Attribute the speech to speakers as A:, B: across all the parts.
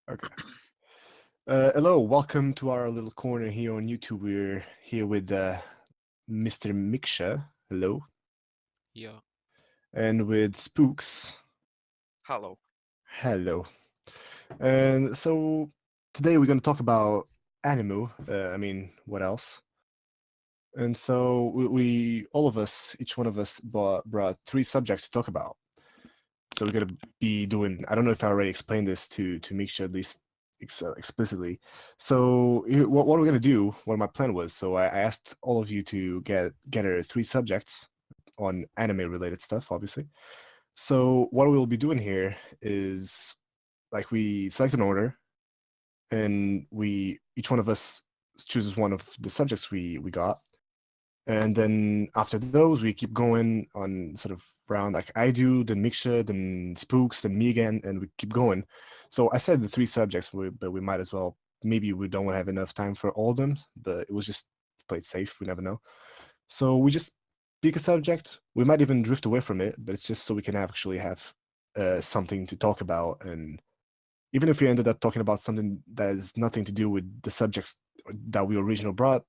A: Okay. Hello, welcome to our little corner here on YouTube. We're here with Mr. Miksha. Hello.
B: Yeah.
A: And with Spooks.
C: Hello.
A: Hello. And so today we're going to talk about Animu. What else? And so all of us, each one of us brought three subjects to talk about. So we're going to be doing, I don't know if I already explained this to Miksha at least explicitly. So what we're going to do, what my plan was, so I asked all of you to gather three subjects on anime related stuff, obviously. So what we'll be doing here is like we select an order and each one of us chooses one of the subjects we got, and then after those we keep going on sort of round, like I do, then Miksha, then Spooks, then me again, and we keep going. So I said the three subjects, but we might as well, maybe we don't have enough time for all of them, but it was just play it safe, we never know. So we just pick a subject, we might even drift away from it, but it's just so we can actually have something to talk about. And even if we ended up talking about something that has nothing to do with the subjects that we originally brought,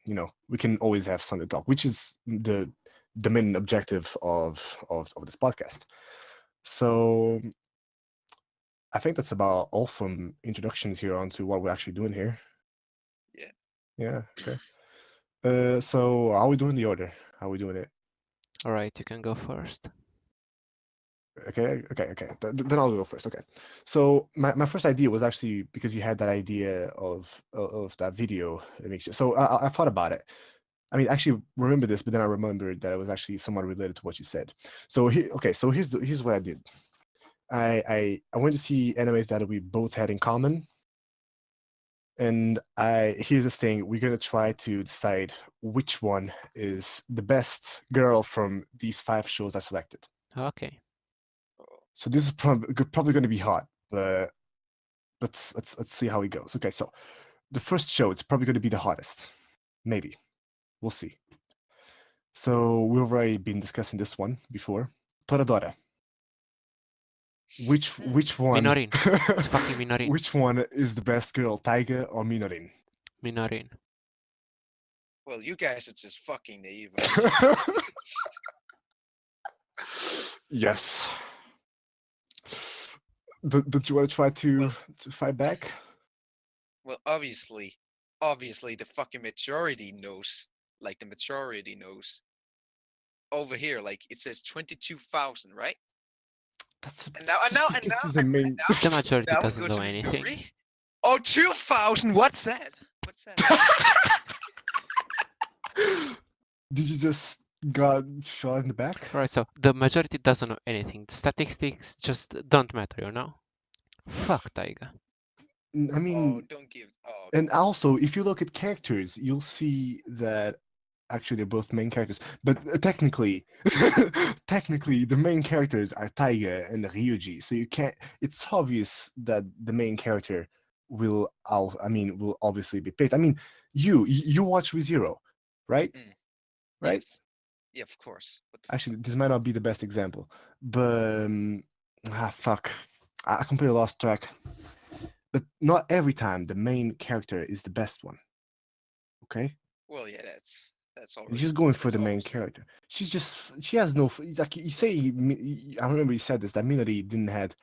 A: we can always have something to talk, which is the main objective of this podcast. So I think that's about all from introductions here onto what we're actually doing here.
C: Yeah.
A: Yeah. Okay. So how are we doing the order? How are we doing it?
B: All right, you can go first.
A: Okay. Then I'll go first. Okay. So my first idea was actually because you had that idea of that video. So I thought about it. I mean, actually remember this, but then I remembered that it was actually somewhat related to what you said. So here's what I did. I went to see animes that we both had in common, and here's the thing: we're gonna try to decide which one is the best girl from these five shows I selected.
B: Okay.
C: Oh,
A: So this is probably going to be hard, but let's see how it goes. Okay, so the first show, it's probably going to be the hardest. Maybe. We'll see. So we've already been discussing this one before. Toradora. Which one
B: Minorin. It's fucking Minorin.
A: which one is the best girl, Taiga or Minorin?
B: Minorin.
C: Well, you guys are just fucking naive. I'm just...
A: Yes. Don't you want to try
C: well,
A: to fight back?
C: well, obviously, the fucking majority knows. Like the majority knows. Over here, like it says 22,000, right?
A: That's
C: And now, and
A: just
C: now, and
A: because
C: now,
A: he's the
C: and
A: main.
B: The majority
C: now we
B: doesn't
C: go
B: know
C: to
B: anything.
C: Midori. Oh, 2,000. What's that? What's that?
A: Did you just got shot in the back?
B: All right, so the majority doesn't know anything. Statistics just don't matter, you know? Fuck Taiga.
A: I
C: Oh,
A: mean,
C: don't give. Oh,
A: and also, if you look at characters, you'll see that actually they're both main characters. But technically, technically, the main characters are Taiga and Ryuji. So you can't. It's obvious that the main character will obviously be picked. I mean, you watch ReZero, right?
C: mm,
A: Right?
C: yes. Yeah, of course. What the
A: Actually, this might not be the best example, but fuck, I completely lost track. But not every time the main character is the best one. Okay,
C: Well, yeah, that's
A: you're
C: already
A: just going for
C: that's
A: the main
C: always true.
A: character. She has no like you say. I remember you said this that Minori didn't have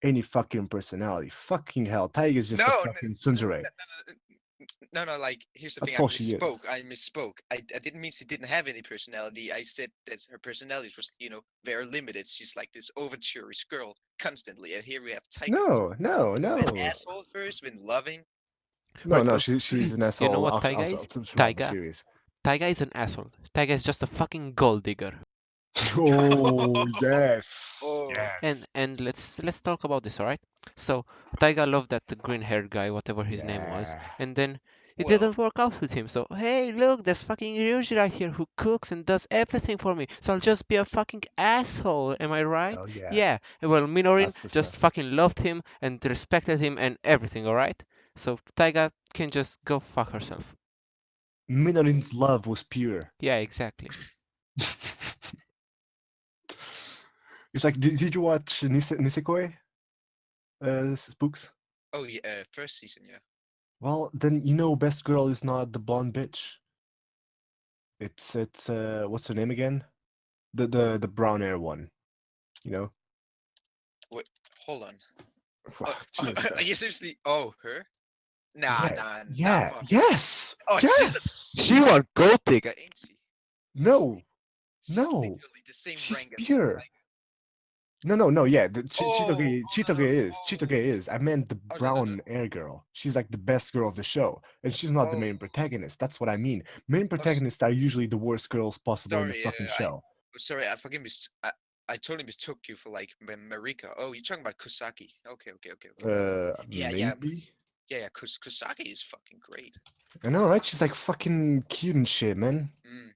A: any fucking personality. Fucking hell, Taiga is just a
C: No,
A: fucking tsundere.
C: no. Like, here's the thing.
A: That's
C: I
A: all she is.
C: misspoke. I misspoke. I didn't mean she didn't have any personality. I said that her personality was, very limited. She's like this overturish girl constantly. And here we have Tiger,
A: No, no,
C: who an
A: no,
C: asshole at first, been loving.
A: no,
B: Right,
A: no.
B: so
A: She's an
B: you know
A: asshole.
B: what Taiga is?
A: Throughout the
B: Taiga.
A: series.
B: Taiga is an asshole. Taiga is just a fucking gold digger.
A: Oh yes,
C: Oh,
A: yes,
B: And let's talk about this, all right? So Taiga loved that green-haired guy, whatever his name was,
A: yeah.
B: and then it
C: well,
B: didn't work out with him. So hey, look, there's fucking Ryuji right here who cooks and does everything for me. So I'll just be a fucking asshole. Am I right?
A: Hell yeah.
B: Yeah. Well, Minorin
A: That's the
B: just
A: stuff.
B: fucking loved him and respected him and everything, all right? So Taiga can just go fuck herself.
A: Minorin's love was pure.
B: Yeah, exactly.
A: It's like, did you watch Nisekoi? Spooks?
C: Oh yeah, first season, yeah.
A: Well, then best girl is not the blonde bitch. It's what's her name again? The brown hair one. You know?
C: Wait, hold on. Uh,
A: Jesus
C: are you
A: Christ.
C: seriously? Oh, her? Nah,
A: Yeah,
C: nah,
A: yeah,
C: fuck.
A: yes,
C: Oh,
A: yes.
C: she want gold digger, ain't she?
A: No,
C: She's
A: no.
C: literally the same
A: She's
C: rank as the
A: pure.
C: tiger.
A: No. Yeah, the
C: Oh,
A: Chitoge is. Chitoge is. I meant the
C: oh no, no, no.
A: brown hair girl. She's like the best girl of the show, and she's not the
C: Oh,
A: main protagonist. That's what I mean. Main
C: oh,
A: protagonists are usually the worst girls possible in the
C: sorry.
A: fucking show.
C: Sorry. I forgive me. I totally mistook you for like Marika. Oh, you're talking about Kusaki. Okay. Yeah,
A: Maybe.
C: yeah. Kusaki is fucking great.
A: I know, right? She's like fucking cute and shit, man.
C: Mm.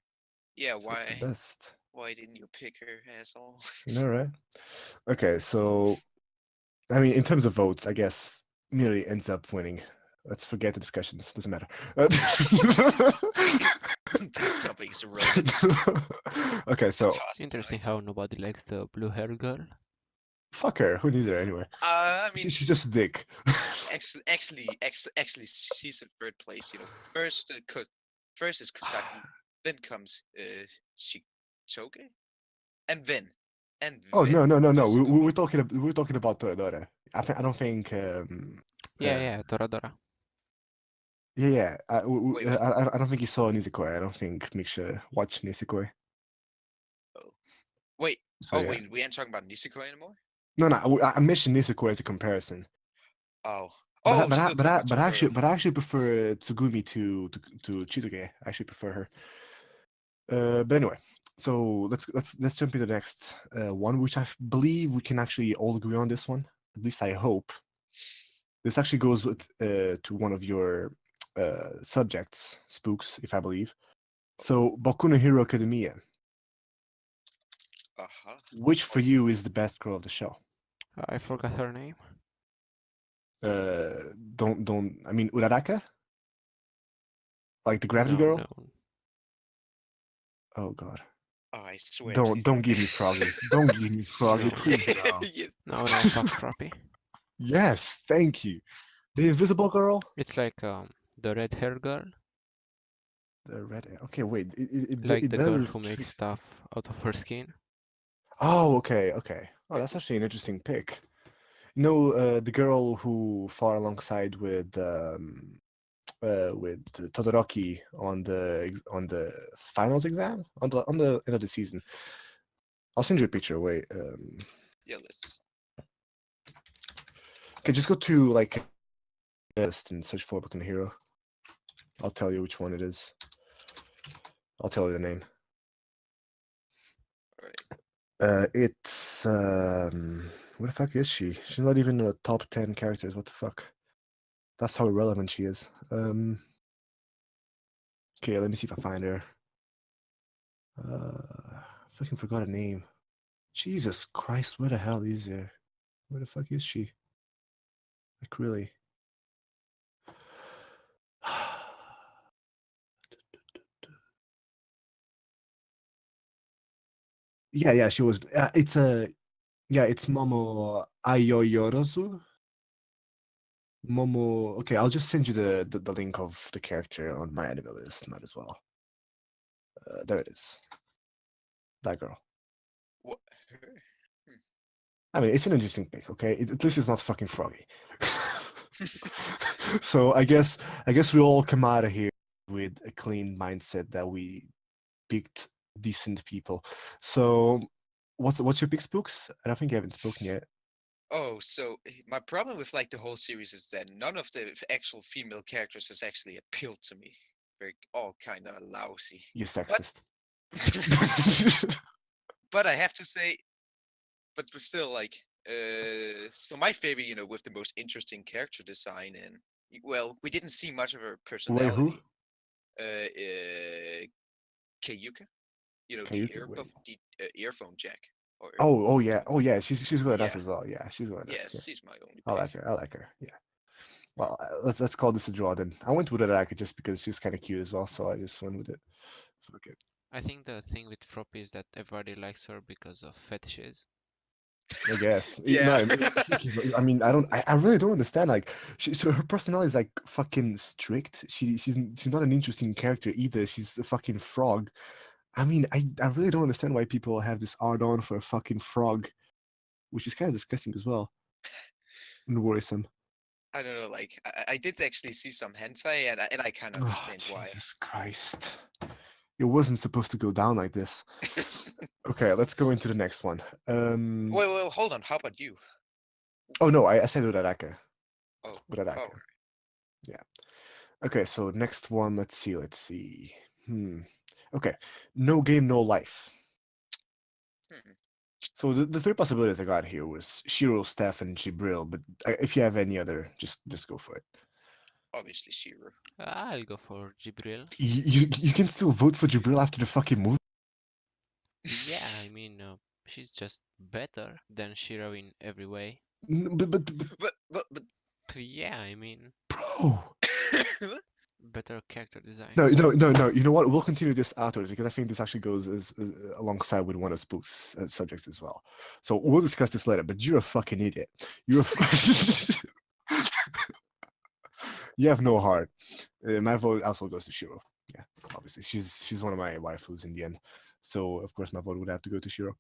C: Yeah.
A: She's like the best.
C: Why didn't you pick her, asshole?
A: You know, right? Okay, so I mean, in terms of votes, I guess Miri ends up winning. Let's forget the discussions. Doesn't matter.
C: This topic is irrelevant.
A: Okay, so
C: Toss
B: Interesting
C: aside.
B: how nobody likes the blue-haired girl.
A: fuck her. Who needs her anyway?
C: I mean,
A: She's just a dick.
C: actually, she's in third place. You know, first is Kusaki, then comes Shitoge, and then
A: Oh no no no no.
C: Tsutsugumi.
A: We're talking about Toradora. I don't think.
B: Yeah, Toradora.
A: Yeah.
C: Wait, wait.
A: I don't think you saw Nisekoi. I don't think Miksha watched Nisekoi.
C: Oh, wait.
A: So
C: Oh,
A: yeah.
C: wait. We ain't talking about Nisekoi anymore.
A: No. I mentioned Nisekoi as a comparison.
C: Oh, oh, still talking about Toradora.
A: But I actually prefer Tsugumi to Chitoge. I actually prefer her. But anyway, so let's jump into the next one, which I believe we can actually all agree on this one. At least I hope. This actually goes with to one of your subjects, Spooks, if I believe. So Boku no Hero Academia. Which for you is the best girl of the show?
B: I forgot her name.
A: Don't. I mean Uraraka, like the Gravity
B: No,
A: Girl.
B: no.
A: Oh God.
C: Oh, I swear.
A: Don't give me Froggy. Don't give me Froggy,
B: No.
A: please no.
C: Yes.
B: No, fuck Froppy.
A: Yes, thank you. The Invisible Girl.
B: It's like the red-haired girl.
A: The red. Okay, wait.
B: Like
A: It
B: the girl
A: does.
B: who makes stuff out of her skin.
A: Oh, okay. Oh, that's actually an interesting pick. The girl who fought alongside with Todoroki on the finals exam on the end of the season. I'll send you a picture. Wait.
C: Yeah, let's.
A: Okay, just go to like list and search for Boku no Hero. I'll tell you which one it is. I'll tell you the name.
C: Alright.
A: It's where the fuck is she? She's not even in the top 10 characters. What the fuck? That's how irrelevant she is. Okay, let me see if I find her. Fucking forgot her name. Jesus Christ, where the hell is her? Where the fuck is she? Like really? Yeah, she was. It's Momo Ayoyorozu. Momo. Okay, I'll just send you the link of the character on my anime list. Might as well. There it is. That girl.
C: What? Her?
A: I mean, it's an interesting pick. Okay, at least it's not fucking Froggy. So I guess we all come out of here with a clean mindset that we picked decent people. So what's your pick, Spooks? I don't think you haven't spoken yet.
C: Oh, so my problem with like the whole series is that none of the actual female characters has actually appealed to me. They're all kind of lousy.
A: You're sexist.
C: But I have to say, but still, like, so my favorite, with the most interesting character design, and well, we didn't see much of her
A: Wait, who?
C: personality. Kayuka, the
A: Kayuki, wait.
C: earphone jack.
A: Oh yeah. She's really nice
C: Yeah.
A: as well. Yeah, she's really nice.
C: Yes,
A: Yeah.
C: she's my only
A: I
C: pick.
A: like her. Yeah. Well, let's call this a draw then. I went with Uraraka just because she's kind of cute as well, so I just went with it. Fuck it.
B: I think the thing with Froppy is that everybody likes her because of fetishes.
A: I guess. No,
C: Yeah.
A: I mean, I really don't understand. Like, so her personality is like fucking strict. She's not an interesting character either. She's a fucking frog. I mean, I really don't understand why people have this art on for a fucking frog, which is kind of disgusting as well and worrisome.
C: I don't know, like I did actually see some hentai, and I can
A: Oh,
C: understand why.
A: Jesus Christ. It wasn't supposed to go down like this. Okay, let's go into the next one.
C: Wait, hold on. How about you?
A: Oh no, I said Uraraka.
C: Oh, oh,
A: Uraraka. Yeah. Okay, so next one, let's see. Hmm. Okay. No game, no life.
C: hmm,
A: So the three possibilities I got here was Shiro, Steph, and Jibril, but if you have any other, just go for it.
C: obviously Shiro.
B: I'll go for Jibril.
A: You can still vote for Jibril after the fucking movie?
B: Yeah, I mean, she's just better than Shiro in every way.
A: But
C: But
B: Yeah, I mean,
A: bro.
B: better character design.
A: No. You know what? We'll continue this afterwards because I think this actually goes as alongside with one of Spooks' subjects as well. So we'll discuss this later. But you're a fucking idiot. You're you have no heart. My vote also goes to Shiro. Yeah, obviously she's one of my waifus in the end. So of course my vote would have to go to Shiro.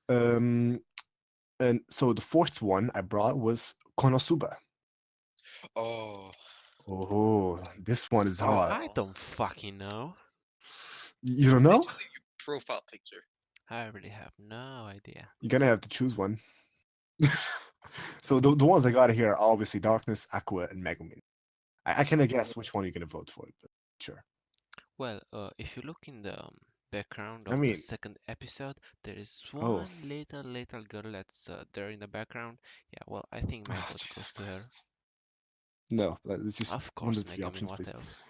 A: Um, and so the fourth one I brought was Konosuba.
C: oh,
A: Oh, this one is hard.
B: I don't fucking know.
A: You don't know?
C: literally your profile picture.
B: I really have no idea.
A: You're gonna have to choose one. So the ones I got here are obviously Darkness, Aqua, and Megumin. I kind of guess which one you're gonna vote for, but sure.
B: Well, if you look in the background
A: I
B: of the
A: mean,
B: second episode, there is
A: oh,
B: one little girl that's there in the background. Yeah, well, I think my
A: oh
B: vote
A: Jesus
B: goes to her.
A: Christ. No, it's just
B: Of
A: one
B: course,
A: of the three
B: Megumin,
A: options,
B: what
A: please.
B: else?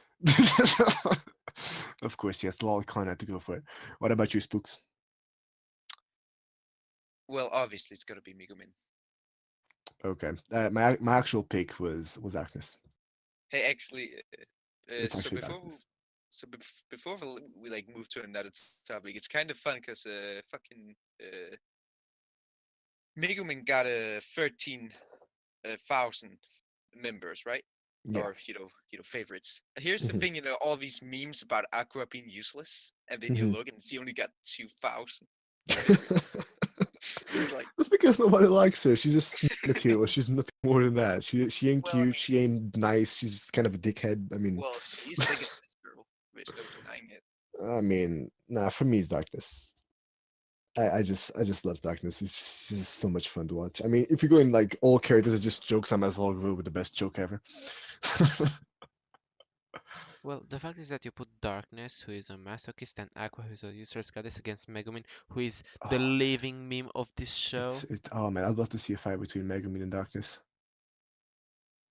A: Of course, yes, the Lolicon had to go for it. What about you, Spooks?
C: Well, obviously it's gonna be Megumin.
A: Okay, my actual pick was Darkness.
C: Hey, actually,
A: It's
C: so
A: actually
C: before
A: Darkness.
C: before we like move to another topic, it's kind of fun because fucking Megumin got a 13,000 members, right?
A: Yeah.
C: Or favorites. Here's the
A: Mhm.
C: thing, all these memes about Aqua being useless, and then you
A: Mhm.
C: look and she only got 2,000 favorites. It's like,
A: That's because nobody likes her. She's just material. She's nothing more than that. She ain't
C: well, I
A: cute.
C: mean,
A: She ain't nice. She's just kind of a dickhead. I mean,
C: well, she's taking this girl. There's no denying it.
A: nah. For me, it's Darkness. I just love Darkness. It's just so much fun to watch. I mean, if you're going like all characters are just jokes, I might as well go with the best joke ever.
B: Well, the fact is that you put Darkness, who is a masochist, and Aqua, who's a useless goddess, against Megumin, who is the
A: Oh,
B: living meme of this show.
A: oh man, I'd love to see a fight between Megumin and Darkness.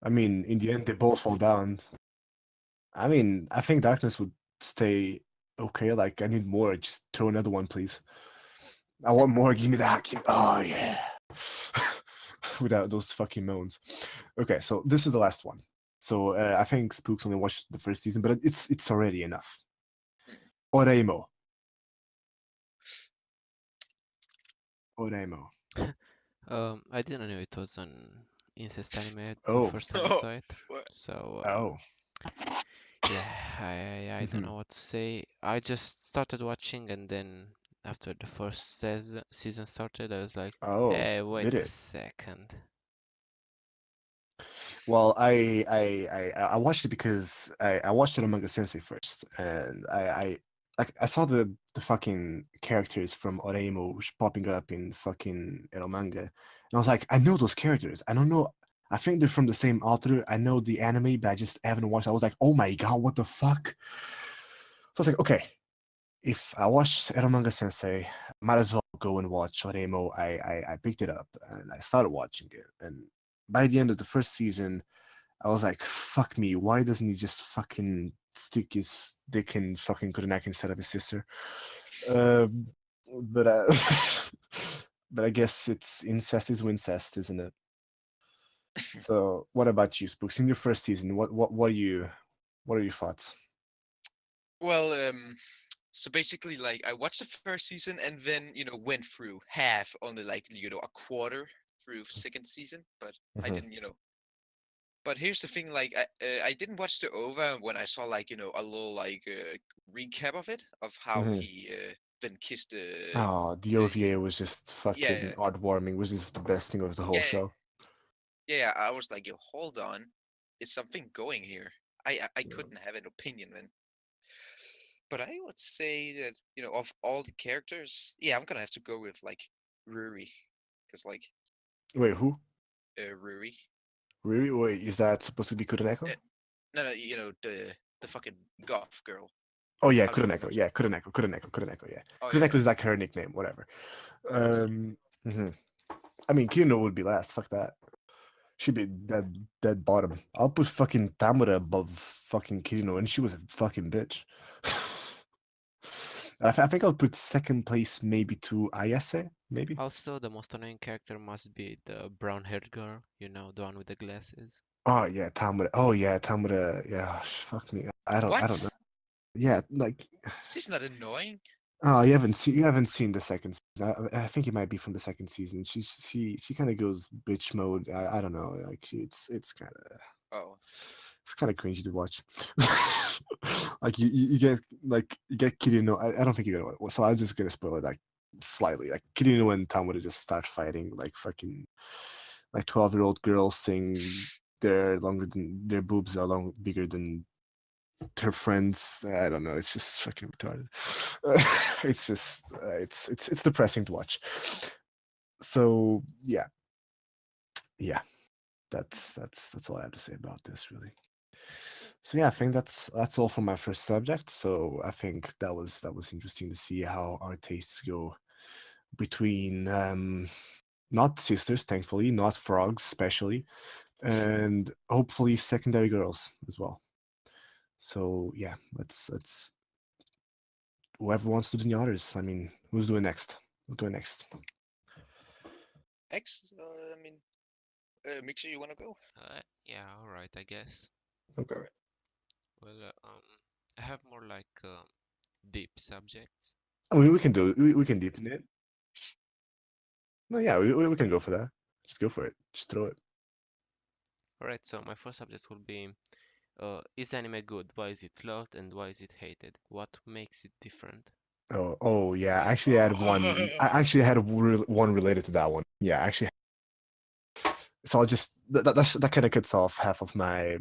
A: I mean, in the end, they both fall down. I mean, I think Darkness would stay okay. Like, I need more. Just throw another one, please. I want more. Give me that. Oh yeah. Without those fucking moans. Okay, so this is the last one. So I think Spooks only watched the first season, but it's already enough.
C: Hmm.
A: Oreimo. Oreimo.
B: I didn't know it was an incest anime the
A: Oh.
B: first time I
C: Oh,
B: saw it.
C: what?
B: So,
A: Oh.
B: yeah, I don't
A: Mhm.
B: know what to say. I just started watching, and then after the first season started, I was like,
A: Oh.
B: hey, wait
A: Did
B: a
A: it?
B: second.
A: Well, I watched it because I watched it on Manga Sensei first, and I saw the fucking characters from Oreimo popping up in fucking Eromanga, and I was like, I know those characters. I don't know. I think they're from the same author. I know the anime, but I just haven't watched. I was like, oh my god, what the fuck? So I was like, okay, if I watched Eromanga Sensei, I might as well go and watch Oreimo. I picked it up and I started watching it, and by the end of the first season. I was like, fuck me, why doesn't he just fucking stick his dick in fucking Kurenaki instead of his sister? Um, but but I guess it's incest is incest, isn't it? So what about you, Spooks? In your first season, what are your thoughts?
C: Well, So basically, like I watched the first season and then went through half, only like a quarter through second season, but I
A: Hmm.
C: didn't. But here's the thing, like I didn't watch the OVA when I saw like a little like recap of it of how
A: Hmm.
C: he then kissed
A: Oh, the
C: the
A: OVA was just fucking
C: yeah
A: heartwarming. Was just the best thing of the whole
C: yeah
A: show.
C: yeah. I was like, yo, hold on, is something going here? I
A: Yeah.
C: couldn't have an opinion then. But I would say that, of all the characters, yeah, I'm gonna have to go with like Ruri, because like
A: Wait, who?
C: Ruri.
A: Really? Wait, is that supposed to be
C: Uh,
A: Kureneko?
C: no, no, the fucking goth girl.
A: Oh yeah,
C: How do you
A: Kureneko.
C: pronounce it?
A: Yeah, Kureneko. Yeah,
C: Oh
A: Kureneko
C: yeah.
A: is like her nickname. Whatever.
C: Okay.
A: Mhm. I mean, Kirino would be last. Fuck that. She'd be dead bottom. I'll put fucking Tamura above fucking Kirino, and she was a fucking bitch. I think I'll put second place maybe to Ayase, maybe.
B: Also, the most annoying character must be the brown-haired girl, the one with the glasses.
A: Oh yeah, Tamura. Oh yeah, Tamura. Yeah, fuck me. I don't know.
C: What?
A: Yeah, like
C: She's not annoying.
A: oh, you haven't seen the second season. I think it might be from the second season. She kind of goes bitch mode. I don't know. Like
C: Oh,
A: it's kind of cringy to watch. Like you get Kirino. I don't think you're gonna. So I'm just gonna spoil it like slightly. Like Kirino and Tam would just start fighting like fucking like 12-year-old girls saying their boobs are bigger than her friends. I don't know. It's just fucking retarded. It's just it's depressing to watch. So yeah. That's all I have to say about this, really. So yeah, I think that's all for my first subject. So I think that was interesting to see how our tastes go between not sisters, thankfully, not frogs, especially, and hopefully secondary girls as well. So yeah, let's whoever wants to do the honors. I mean, who's doing next? Who's going next?
C: X. I mean, Miksha, you wanna go?
B: Yeah, all right, I guess.
A: Okay.
C: All right.
B: Well, I have more like deep subjects.
A: I mean, we can deepen it. No, yeah, we can go for that. Just go for it. Just throw it.
B: All right, so my first subject will be, is anime good? Why is it loved and why is it hated? What makes it different?
A: Oh yeah. I actually had one.
C: Oh,
A: I actually had one related to that one. Yeah, actually. So I'll just that kind of cuts off half of my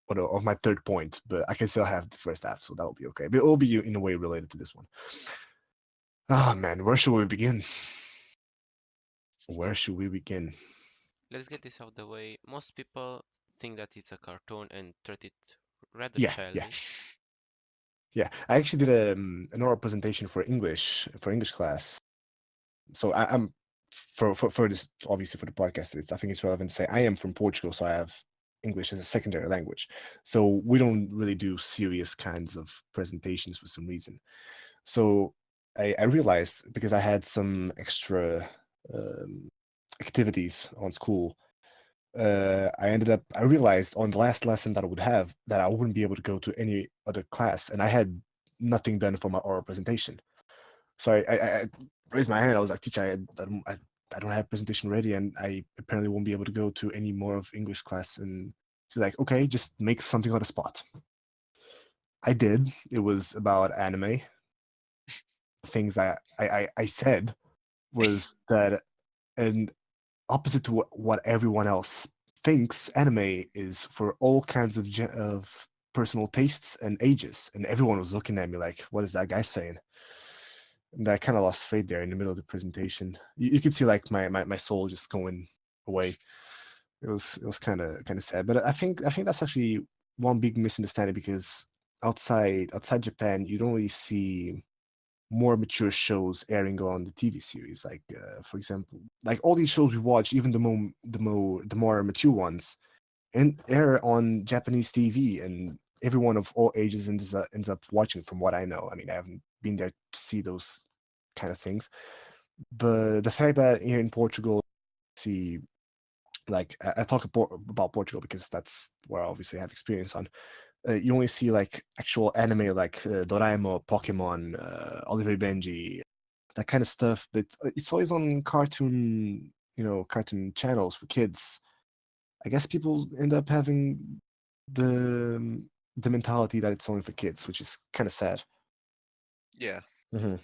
A: of my third point, but I can still have the first half, so that'll be okay. But it'll be in a way related to this one. Oh man, where should we begin? Where should we begin?
B: Let's get this out of the way. Most people think that it's a cartoon and treat it rather
A: Yeah.
B: childish.
A: Yeah. I actually did an oral presentation for English class. So I'm for this, obviously for the podcast, I think it's relevant to say I am from Portugal, so I have English as a secondary language. So we don't really do serious kinds of presentations for some reason. So I realized, because I had some extra um, activities on school, I realized on the last lesson that I would have that I wouldn't be able to go to any other class, and I had nothing done for my oral presentation. So I raised my hand. I was like, teacher, I don't have presentation ready, and I apparently won't be able to go to any more of English class. And she's like, okay, just make something on the spot. I did. It was about anime. Things I said was that, and opposite to what everyone else thinks, anime is for all kinds of personal tastes and ages. And everyone was looking at me like, what is that guy saying? And I kind of lost faith there in the middle of the presentation. You could see like my soul just going away. It was kind of sad. But I think that's actually one big misunderstanding, because outside Japan, you don't really see more mature shows airing on the TV series. Like for example, like all these shows we watch, even the more mature ones, and air on Japanese TV, and everyone of all ages ends up watching. From what I know, I mean, I haven't been there to see those kind of things, but the fact that here in Portugal, see, like I talk about Portugal because that's where I obviously have experience on. you only see like actual anime like Doraemon, Pokemon, Oliver Benji, that kind of stuff. But it's always on cartoon, cartoon channels for kids. I guess people end up having the mentality that it's only for kids, which is kind of sad.
C: Yeah.
A: Hmm.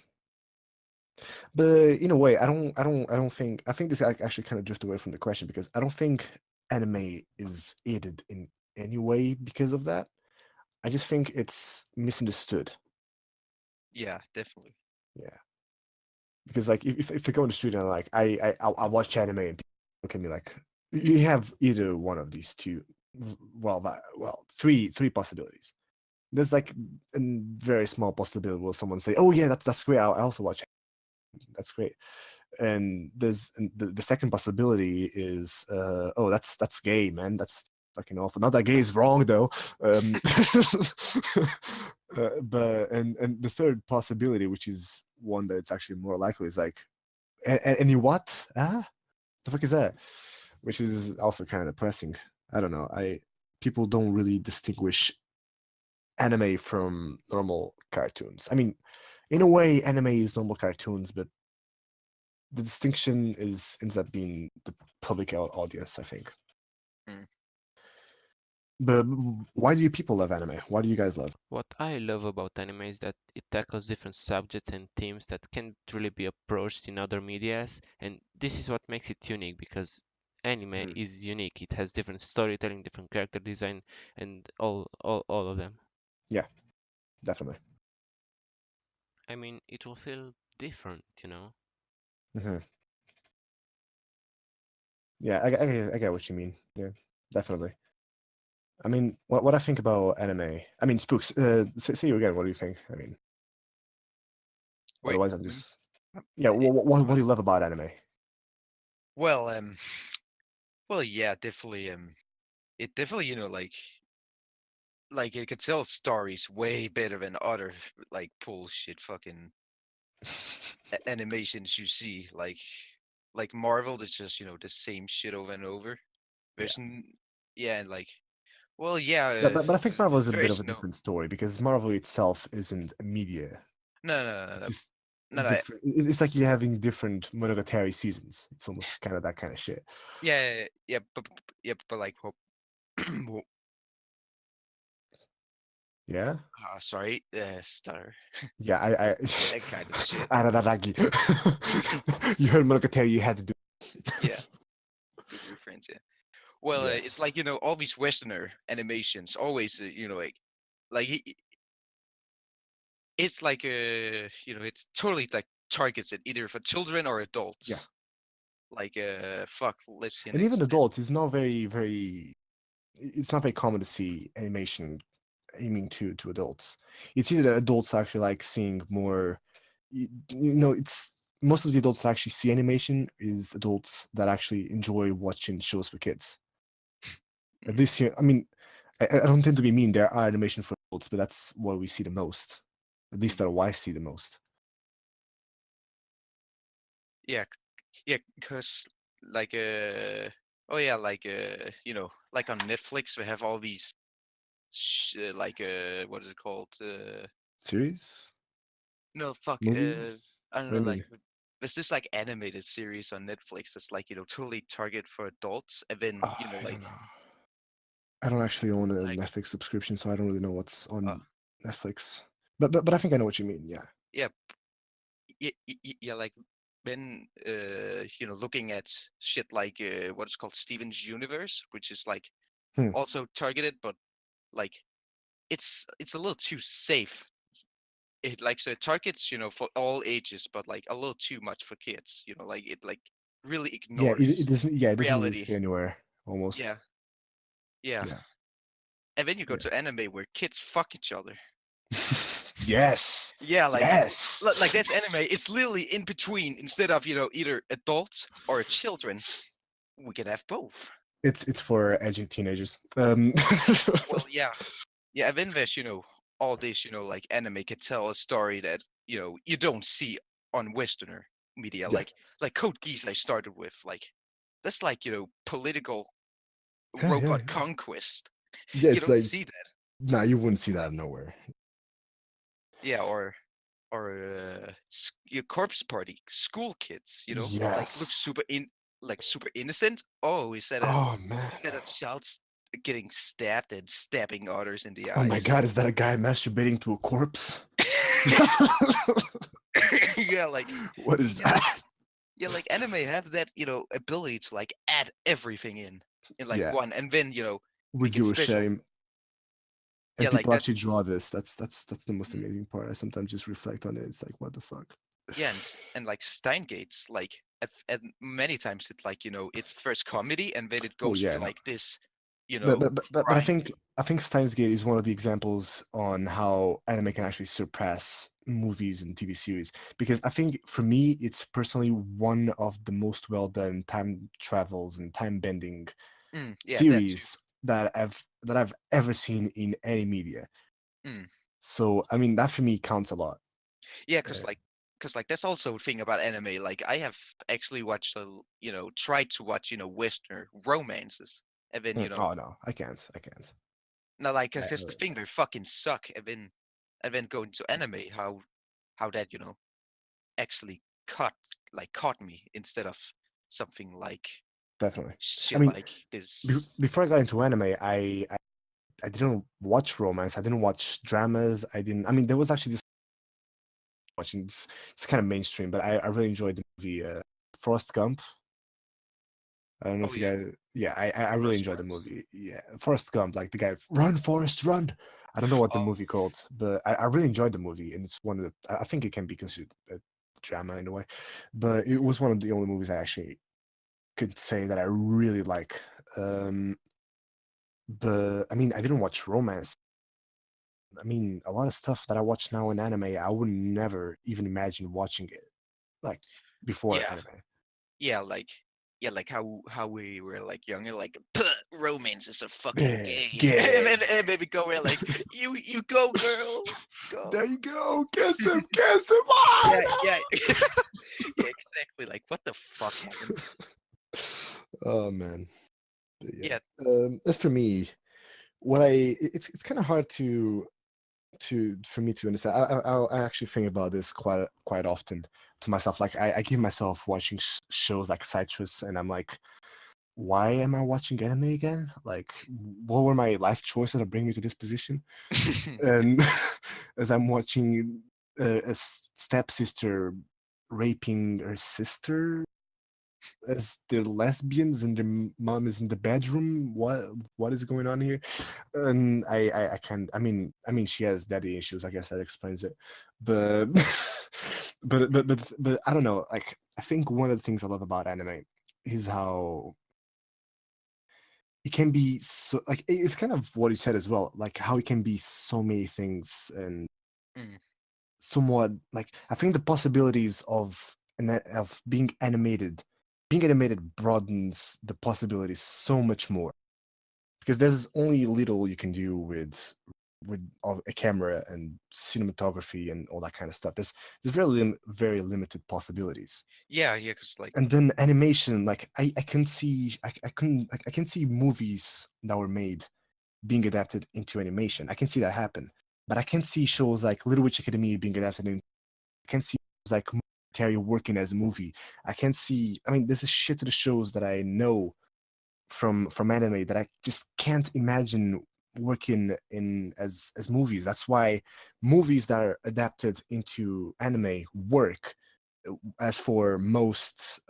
A: But in a way, I don't think. I think this actually kind of drift away from the question because I don't think anime is aided in any way because of that. I just think it's misunderstood.
C: Yeah, definitely.
A: Yeah, because like if I go on the street and like I watch anime and people look at me like you have either one of these two, three possibilities. There's like a very small possibility where someone say, "Oh yeah, that's great. I also watch. That's great." And the second possibility is, "Oh, that's gay, man. That's fucking awful. Not that gay is wrong though." Um, but and the third possibility, which is one that's actually more likely, is like, and you what? Ah, the fuck is that? Which is also kind of depressing. I don't know. People don't really distinguish anime from normal cartoons. I mean, in a way, anime is normal cartoons, but the distinction ends up being the public audience, I think.
C: Mm.
A: But why do you people love anime? Why do you guys love?
B: What I love about anime is that it tackles different subjects and themes that can't really be approached in other medias, and this is what makes it unique because anime
C: Mm.
B: is unique. It has different storytelling, different character design, and all of them.
A: Yeah, definitely.
B: I mean, it will feel different, you know?
A: Hmm. Yeah, I get what you mean. Yeah, definitely. I mean, what I think about anime. I mean, Spooks. Say you again. What do you think? I mean,
C: Wait.
A: otherwise I'm
C: mm,
A: just yeah. What
C: uh,
A: do you love about anime?
C: Well, well, yeah, definitely. It definitely, like it could tell stories way better than other like bullshit fucking animations you see. Like Marvel, that's just the same shit over and over.
A: Yeah,
C: There's yeah, and like, well, yeah,
A: but I think Marvel is a bit of
C: there's
A: a different story because Marvel itself isn't a media.
C: no, no, no,
A: It's
C: no,
A: just
C: no, no,
A: different. It's like you're having different Monogatari seasons. It's almost kind of that kind of shit.
C: yeah, yeah, yeah, but like,
A: Yeah,
C: sorry, stutter,
A: yeah.
C: that kind of shit.
A: Aradadagi. You heard Monogatari. You had to do.
C: Yeah, good reference. Yeah. Well, it's
A: Yes.
C: like all these Westerner animations always like it's like it's totally like targets it either for children or
A: Yeah,
C: adults. Like fuck, let's see an
A: and even
C: example.
A: adults, it's not very. It's not very common to see animation aiming to adults. It's either that adults actually like seeing more. It's most of the adults that actually see animation is adults that actually enjoy watching shows for kids. At
C: Mhm.
A: least here, I mean, I don't tend to be mean. There are animation for adults, but that's what we see the most. At least
C: Mhm.
A: that I see the most.
C: Yeah, yeah, because like oh yeah, like like on Netflix we have all these like what is it called?
A: Series,
C: No, fuck.
A: movies.
C: I don't
A: What
C: know.
A: do you
C: Like,
A: mean?
C: there's this like animated series on Netflix that's like totally target for adults, and then
A: Oh, I don't know. I don't actually own a
C: like
A: Netflix subscription, so I don't really know what's
C: uh
A: on Netflix. But I think I know what you mean. Yeah.
C: yeah, yeah, yeah, like then looking at shit like what is called Steven's Universe, which is like
A: Hmm.
C: also targeted, but like it's a little too safe. It like so it targets for all ages, but like a little too much for kids. Like it like really
A: Yeah. It
C: ignores
A: doesn't. Yeah. It doesn't really
C: reality.
A: fit anywhere. Almost.
C: Yeah, yeah.
A: Yeah.
C: And then you go
A: Yeah.
C: to anime where kids fuck each other.
A: Yes.
C: Yeah, like
A: Yes.
C: like this anime, it's literally in between. Instead of either adults or children, we can have both.
A: It's for edgy teenagers.
C: Well, yeah, yeah. And then there's all this like anime can tell a story that you don't see on Westerner media.
A: Yeah.
C: Like Code Geass I started with. Like that's like political
A: Yeah. Yeah.
C: robot
A: Yeah.
C: conquest.
A: Yeah.
C: You
A: It's
C: don't
A: like
C: see that.
A: Nah, you wouldn't see that nowhere.
C: Yeah, or your corpse party, school kids, like look
A: Yes.
C: super super innocent. Oh,
A: Oh man.
C: is that a child getting stabbed and stabbing others in the
A: Oh my
C: eyes?
A: god, is that a guy masturbating to a corpse?
C: Yeah, like
A: What is
C: you know,
A: that?
C: yeah, like anime have that ability to like add everything in like
A: Yeah,
C: one, and then
A: with
C: make it
A: zero
C: special.
A: shame.
C: Yeah,
A: And
C: like
A: people
C: that.
A: actually draw this. That's the most
C: Mhm.
A: amazing part. I sometimes just reflect on it. It's like, what the fuck?
C: Yeah, and like Steingates, like at many times it's like it's first comedy and then it
A: Oh
C: goes to
A: yeah, no.
C: like this,
A: But I
C: crime.
A: think Steins Gate is one of the examples on how anime can actually surpass movies and TV series. Because I think for me, it's personally one of the most well done time travels and time bending
C: Yeah, that too.
A: series that I've ever seen in any media.
C: Mm.
A: So I mean that for me counts a lot.
C: Yeah,
A: Uh,
C: cause like that's also a thing about anime. Like I have actually watched tried to watch Western romances, and then
A: oh no, I can't.
C: now like
A: I
C: because the
A: really
C: thing they fucking suck, and then going to anime, how that actually caught me instead of something like
A: definitely. I
C: shit
A: mean,
C: like this.
A: before I got into anime, I didn't watch romance. I didn't watch dramas. I didn't. I mean, there was actually this watching. It's kind of mainstream, but I really enjoyed the movie Forrest Gump. I don't know
C: Oh
A: if you
C: yeah,
A: guys. Yeah, I really
C: Rush
A: enjoyed the
C: Hours.
A: movie. Yeah, Forrest Gump, like the guy, run, Forrest, run. I don't know what the
C: Oh.
A: movie called, but I really enjoyed the movie, and it's one of the. I think it can be considered a drama in a way, but it was one of the only movies I actually could say that I really like. But I mean, I didn't watch romance. I mean, a lot of stuff that I watch now in anime, I would never even imagine watching it like before
C: Yeah,
A: anime.
C: like how we were like younger, like romance is a fucking
A: Yeah,
C: gay,
A: gay.
C: and then we go where like you go girl,
A: There
C: go.
A: you go. Kiss him. Ah,
C: Yeah, yeah,
A: no!
C: yeah, exactly. Like what the fuck happened?
A: Oh man. But yeah.
C: Yeah.
A: As for me, what it's kind of hard to for me to understand. I actually think about this quite often to myself. Like I give myself watching shows like Citrus, and I'm like, why am I watching anime again? Like, what were my life choices that bring me to this position? And as I'm watching a stepsister raping her sister as they're lesbians and their mom is in the bedroom. What is going on here? And I can't. I mean, she has daddy issues. I guess that explains it. But but I don't know. Like, I think one of the things I love about anime is how it can be so like it's kind of what you said as well. Like how it can be so many things and
C: Mm,
A: somewhat like I think the possibilities of being animated broadens the possibilities so much more because there's only little you can do with a camera and cinematography and all that kind of stuff. There's very limited possibilities.
C: yeah, yeah, cause like
A: And then animation, like I can see I can see movies that were made being adapted into animation. I can see that happen. But I can see shows like Little Witch Academy being adapted in I can see shows like Terry working as a movie. I can see I mean there's a shit of the shows that I know from anime that I just can't imagine working in as movies. That's why movies that are adapted into anime work. As for most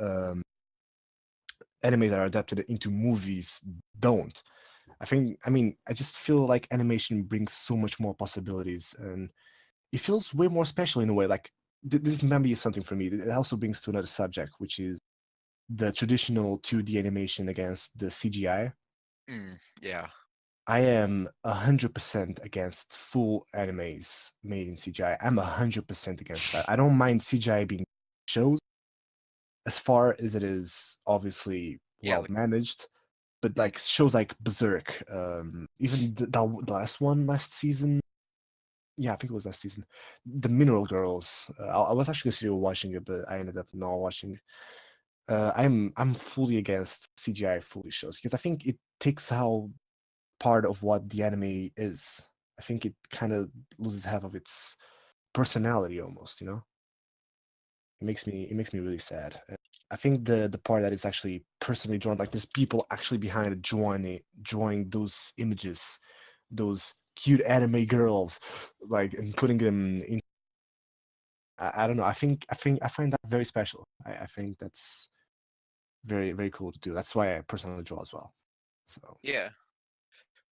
A: anime that are adapted into movies, don't. I mean, I just feel like animation brings so much more possibilities, and it feels way more special in a way. Like this maybe is something for me. It also brings to another subject, which is the traditional 2D animation against the CGI.
C: yeah,
A: I am 100% against full animes made in CGI. I'm 100% against that. I don't mind CGI being shows as far as it is obviously
C: yeah,
A: well
C: like
A: managed, but
C: mm,
A: like shows like Berserk, even the last one last season. Yeah, I think it was last season. The Mineral Girls. I was actually considering watching it, but I ended up not watching. I'm fully against CGI fully shows because I think it takes out part of what the anime is. I think it kind of loses half of its personality almost. It makes me really sad. I think the part that is actually personally drawn, like there's people actually behind it drawing those images, those cute anime girls, like and putting them in. I don't know. I find that very special. I think that's very very cool to do. That's why I personally draw as well. So
C: Yeah.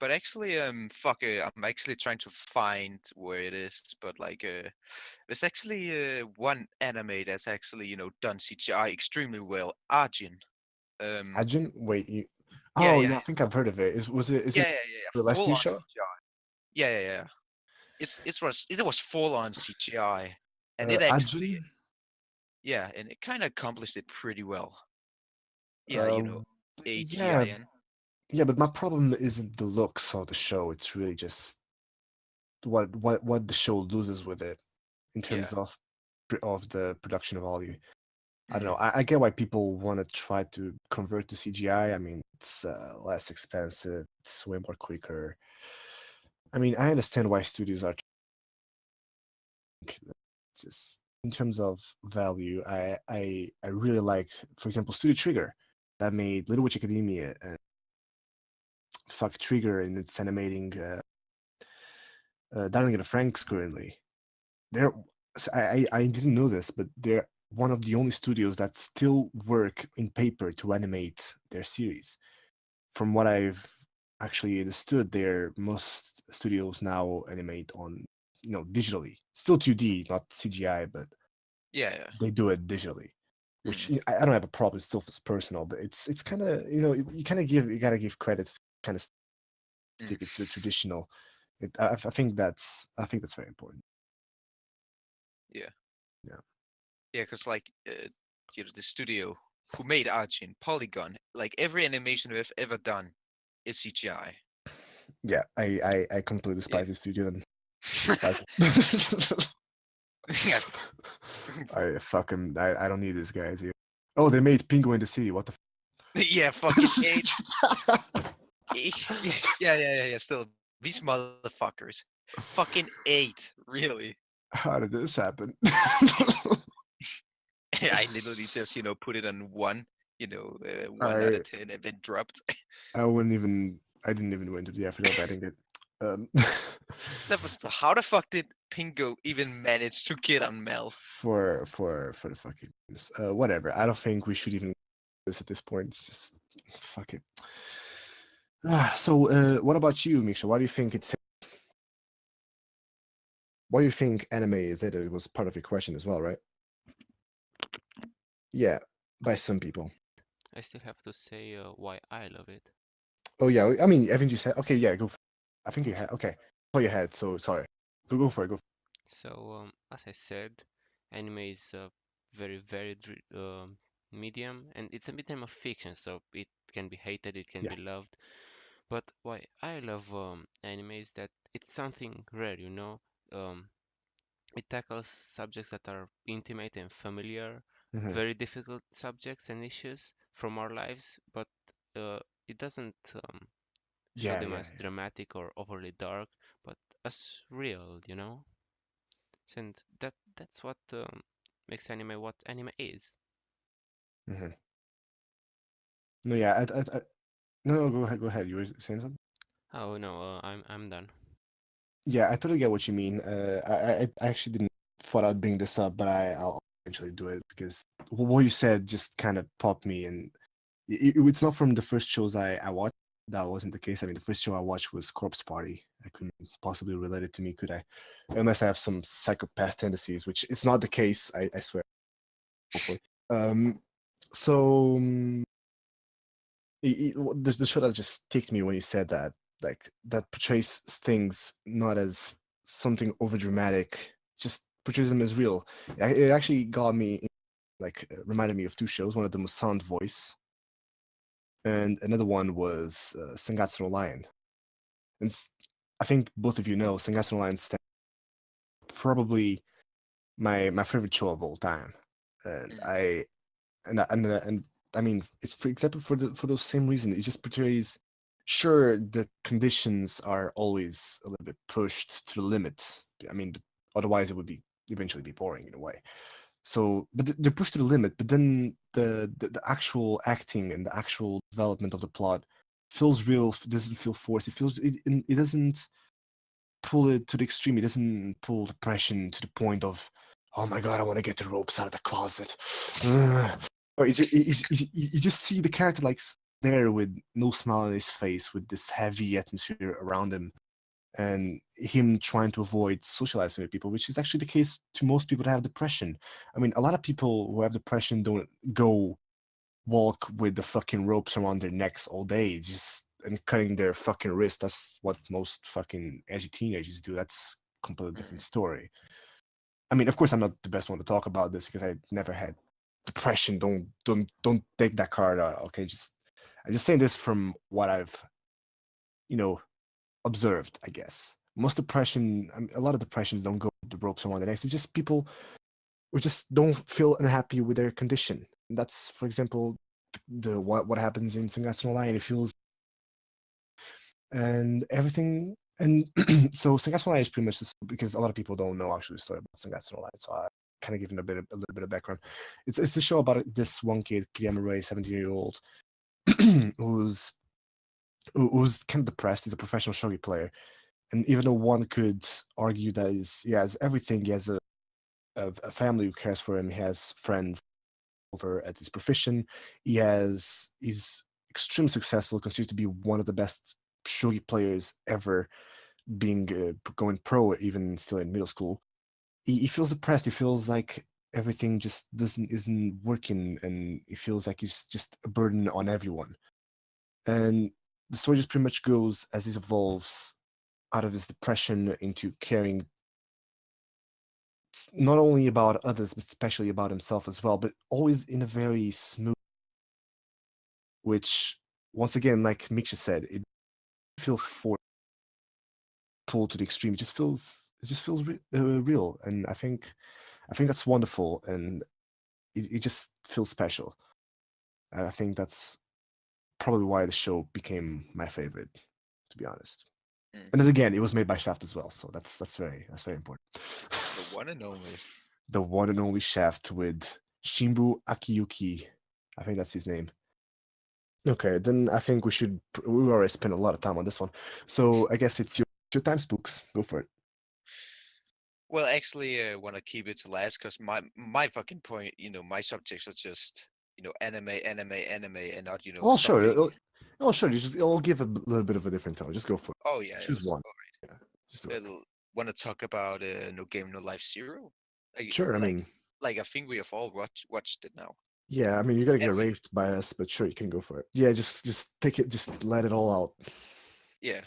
C: But actually, fuck, I'm actually trying to find where it is. But like, there's actually one anime that's actually done CGI extremely well. Arjun. Um,
A: Ajin, wait, you.
C: yeah,
A: Oh
C: yeah,
A: yeah, I think I've heard of it. Is it the last
C: full
A: you
C: on
A: show?
C: CGI. Yeah, yeah, yeah. It was full on CGI, and it actually
A: Ajin.
C: yeah, and it kind of accomplished it pretty well. Yeah,
A: Uh, yeah,
C: AGIN.
A: yeah, but my problem isn't the looks of the show. It's really just what the show loses with it in
C: Yeah.
A: terms of the production value. I don't
C: Mm,
A: know. I get why people want to try to convert to CGI. I mean, it's less expensive. It's way more quicker. I mean, I understand why studios are just in terms of value. I really like, for example, Studio Trigger that made Little Witch Academia and fuck Trigger, and it's animating Darling in the Franks currently. They're I didn't know this, but they're one of the only studios that still work in paper to animate their series. From what I've actually understood, there most studios now animate on digitally, still 2D, not CGI, but
C: yeah, yeah.
A: they do it digitally. Which
C: Mm,
A: I don't have a problem. It still feels personal, but it's kind of you kind of you gotta give credit, kind of
C: mm,
A: stick it to traditional. I think that's very important.
C: yeah.
A: Yeah.
C: Yeah, because like the studio who made Arjun, Polygon, like every animation we've ever done is CGI.
A: Yeah, I completely
C: Yeah.
A: despise the studio and despise it.
C: Yeah.
A: I fucking I don't need these guys here. Oh, they made Pingo in the City. What the?
C: Yeah, fucking eight. Yeah, yeah, yeah, yeah. Still, these motherfuckers. Fucking eight, really.
A: How did this happen?
C: I literally just, put it on one, 1 out
A: I
C: of 10 and then dropped.
A: I wouldn't even. I didn't even go into the effort of adding it. Um,
C: That was how the fuck did Pingo even manage to get on Mel?
A: for the fucking whatever. I don't think we should even this at this point. It's just fuck it. So what about you, Miksha? Why do you think it's? Why do you think anime is it? It was part of your question as well, right? Yeah, by some people.
B: I still have to say why I love it.
A: Oh yeah, I mean, haven't you said? Okay, yeah, go. I think you had. Okay, oh, you had. So sorry. Go for it. Go.
B: So, as I said, anime is a very varied medium, and it's a medium of fiction, so it can be hated, it can
A: Yeah.
B: be loved. But why I love anime is that it's something rare, you know. Um, it tackles subjects that are intimate and familiar,
A: Hmm.
B: very difficult subjects and issues from our lives, but it doesn't show
A: Yeah,
B: them
A: yeah,
B: as dramatic or overly dark, but as real, you know. And that's what makes anime what anime is.
A: yeah. No, yeah. No, go ahead. Go ahead. You were saying something.
B: Oh no, I'm done.
A: Yeah, I totally get what you mean. I actually didn't thought I'd bring this up, but I'll eventually do it because what you said just kind of popped me, and it's not from the first shows I watched. That wasn't the case. I mean, the first show I watched was Corpse Party. I couldn't possibly relate it to me, could I? Unless I have some psychopath tendencies, which it's not the case. I swear. Hopefully. Um. So the show that just ticked me when you said that, like that portrays things not as something over dramatic, just portrays them as real. It actually got me, like, reminded me of two shows. One of them was Sound Voice, and another one was Sangatsu no Lion. And I think both of you know Sangatsu no Lion is probably my favorite show of all time, and
C: Mm,
A: I and I mean it's for example for those same reason. It just portrays sure, the conditions are always a little bit pushed to the limit. I mean, otherwise it would be eventually be boring in a way. So, but they're pushed to the limit. But then the actual acting and the actual development of the plot feels real. Doesn't feel forced. It doesn't pull it to the extreme. It doesn't pull depression to the point of, oh my god, I want to get the ropes out of the closet. Or you just see the character like there with no smile on his face, with this heavy atmosphere around him, and him trying to avoid socializing with people, which is actually the case to most people that have depression. I mean, a lot of people who have depression don't go walk with the fucking ropes around their necks all day, just and cutting their fucking wrist. That's what most fucking edgy teenagers do. That's a completely different story. I mean, of course, I'm not the best one to talk about this because I never had depression. Don't take that card out. Okay, I'm just saying this from what I've you know observed. I guess most depression, I mean, a lot of depressions don't go with the ropes around the necks. It's just people who just don't feel unhappy with their condition. And that's, for example, the what happens in Sangatsu no Lion. It feels and everything. And so Sangatsu no Lion is pretty much this, because a lot of people don't know actually the story about Sangatsu no Lion. So I kind of giving a little bit of background. It's a show about this one kid, Kiriyama Ray, 17-year-old, who's who's kind of depressed. He's a professional shogi player, and even though one could argue that he has everything, he has a family who cares for him, he has friends over at his profession, he's extremely successful, considered to be one of the best shogi players ever, being going pro even still in middle school. He feels depressed. He feels like everything just isn't working, and he feels like he's just a burden on everyone. And the story just pretty much goes as he evolves out of his depression into caring not only about others but especially about himself as well, but always in a very smooth, which once again, like Miksha said, it feels for pulled to the extreme. It just feels real, and I think that's wonderful, and it just feels special. And I think that's probably why the show became my favorite, to be honest.
C: Mm.
A: And then again, it was made by Shaft as well, so that's very important.
C: The one and only.
A: The one and only Shaft with Shimbu Akiyuki. I think that's his name. Okay, then I think we already spent a lot of time on this one. So I guess it's your time, Spooks. Go for it.
C: Well, actually, I want to keep it to last because my fucking point, my subjects are just, anime, and not,
A: Oh, sure.
C: something.
A: Sure. I'll give a little bit of a different tone. Just go for it.
C: Oh yeah,
A: Choose
C: yes.
A: one. Yeah, just do it.
C: Want to talk about No Game No Life Zero?
A: Sure. I
C: Like,
A: mean,
C: I think we have all watched it now,
A: yeah. I mean, you're gonna get
C: and we,
A: raved by us, but sure, you can go for it. Yeah, just take it. Just let it all out.
C: yeah.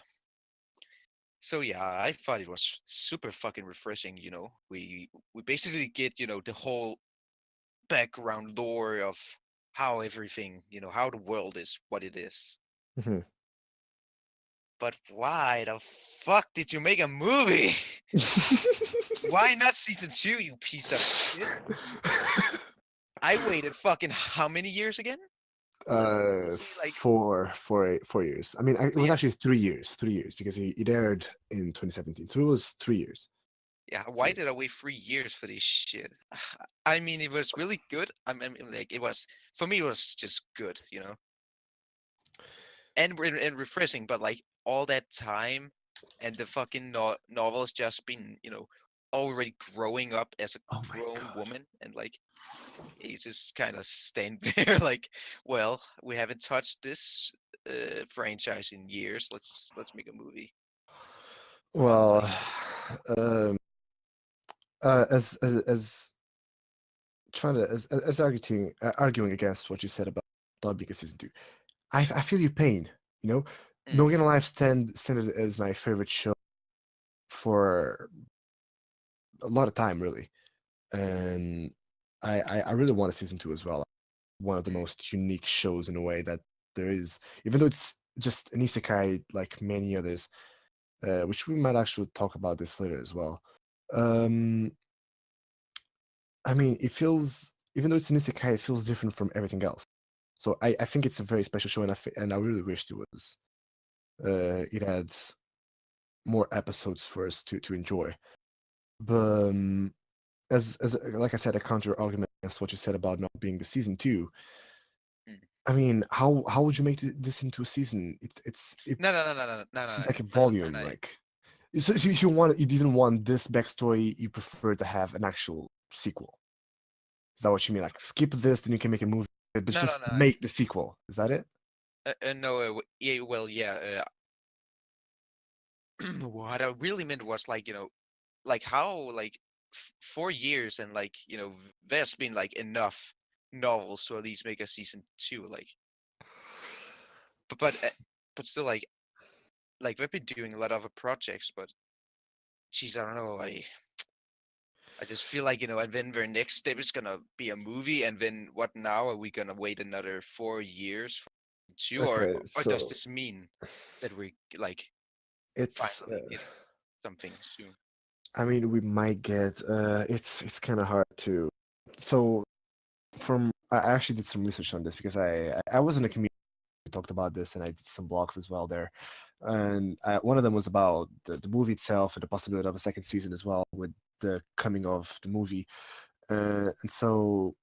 C: So yeah, I thought it was super fucking refreshing. We basically get the whole background lore of how everything, how the world is what it is.
A: Mhm.
C: But why the fuck did you make a movie? Why not season 2, you piece of shit? I waited fucking how many years again? Was it like
A: 4 years. I mean, it was
C: yeah,
A: actually 3 years. 3 years because it aired in 2017, so it was 3 years.
C: yeah, why
A: 3 years.
C: did I wait 3 years for this shit? I mean, it was really good. I mean, like it was for me. It was just good, and refreshing. But like all that time, and the fucking novels just been already growing up as a
A: Oh my
C: grown
A: god.
C: woman, and like you just kind of stand there like, well, we haven't touched this franchise in years. Let's make a movie.
A: Well,
C: Like,
A: um, as trying to as arguing against what you said about Blood because season 2, I feel your pain. You know,
C: mm,
A: No Game Alive stand as my favorite show for a lot of time, really, and I really want a season 2 as well. One of the
C: mm,
A: most unique shows in a way that there is, even though it's just an isekai like many others, which we might actually talk about this later as well. Um, I mean, it feels, even though it's an isekai, it feels different from everything else. So I think it's a very special show, and I really wished it was. It adds more episodes for us to enjoy. But as like I said, a counter argument against what you said about not being the season two.
C: Mm.
A: I mean, how would you make this into a season?
C: No, no, no, no, no, no,
A: This
C: no,
A: is like a
C: no, no,
A: volume.
C: no.
A: Like, so you didn't want this backstory. You prefer to have an actual sequel. Is that what you mean? Like, skip this, then you can make a movie, but
C: No, no,
A: just
C: no.
A: make the sequel. Is that it?
C: No, yeah, well, yeah. What I really meant was like, like how like 4 years and like there's been like enough novels to at least make a season two. Like, but but still like they've been doing a lot of projects, but geez, I don't know. I just feel like and then their next step is gonna be a movie, and then what now? Are we gonna wait another 4 years for two,
A: Okay,
C: or does
A: so
C: this mean that we like
A: it's.
C: finally getting something soon?
A: I mean, we might get. It's kind of hard to. So from I actually did some research on this because I was in a community who talked about this and I did some blogs as well there, and one of them was about the movie itself and the possibility of a second season as well with the coming of the movie, and so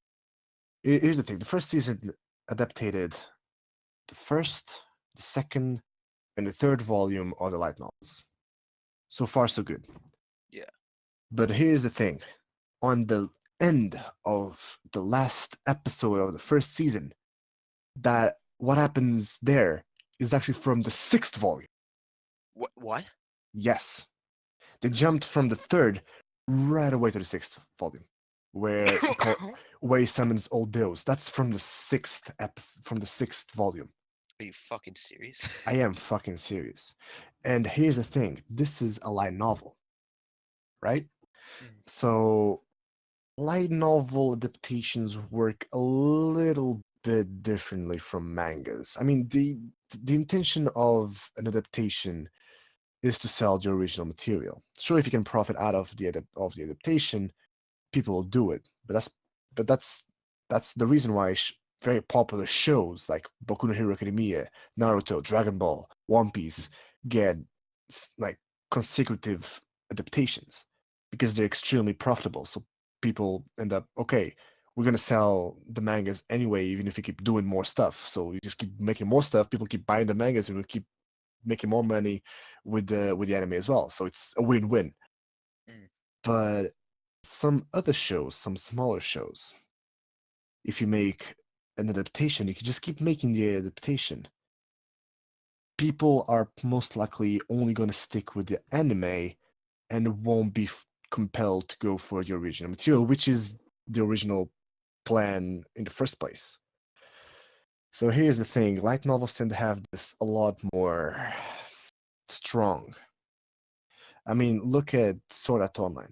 A: here's the thing: the first season adapted the first, the second, and the third volume of the light novels. So far, so good.
C: Yeah.
A: But here's the thing: on the end of the last episode of the first season, that what happens there is actually from the sixth volume.
C: What?
A: Yes, they jumped from the third right away to the sixth volume, where where he summons old Deus. That's from the sixth episode, from the sixth volume.
C: Are you fucking serious?
A: I am fucking serious. And here's the thing: this is a light novel, right?
C: Mm.
A: So light novel adaptations work a little bit differently from mangas. I mean, the intention of an adaptation is to sell the original material. Sure, if you can profit out of the adaptation, people will do it. But that's the reason why very popular shows like Boku no Hero Academia, Naruto, Dragon Ball, One Piece get like consecutive adaptations because they're extremely profitable. So people end up, okay, we're gonna sell the mangas anyway, even if we keep doing more stuff. So you just keep making more stuff. People keep buying the mangas, and we keep making more money with the anime as well. So it's a win-win.
C: Mm.
A: But some other shows, some smaller shows, if you make an adaptation, you can just keep making the adaptation. People are most likely only going to stick with the anime and won't be compelled to go for the original material, which is the original plan in the first place. So here's the thing: light novels tend to have this a lot more strong. I mean, look at Sword Art Online.